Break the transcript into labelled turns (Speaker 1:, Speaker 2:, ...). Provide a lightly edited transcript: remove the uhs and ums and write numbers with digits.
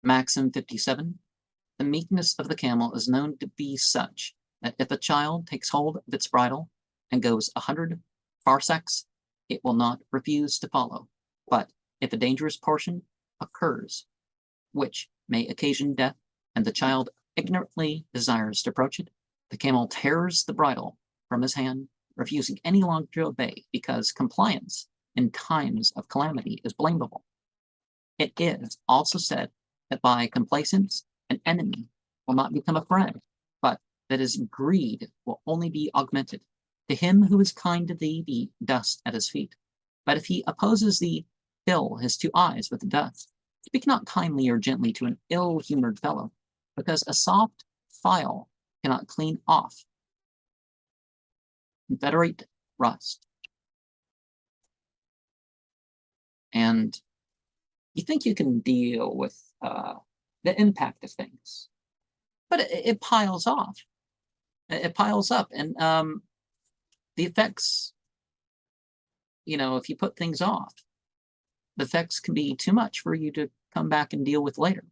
Speaker 1: Maxim 57. The meekness of the camel is known to be such that if a child takes hold of its bridle and goes 100 farsakhs, it will not refuse to follow. But if a dangerous portion occurs, which may occasion death, and the child ignorantly desires to approach it, the camel tears the bridle from his hand, refusing any longer to obey, because compliance in times of calamity is blamable. It is also said that by complacence an enemy will not become a friend, but that his greed will only be augmented. To him who is kind to thee be dust at his feet. But if he opposes thee, fill his 2 eyes with dust. Speak not kindly or gently to an ill-humored fellow, because a soft file cannot clean off confederate rust. And you think you can deal with the impact of things, but it piles off. It piles up, and the effects, if you put things off, the effects can be too much for you to come back and deal with later.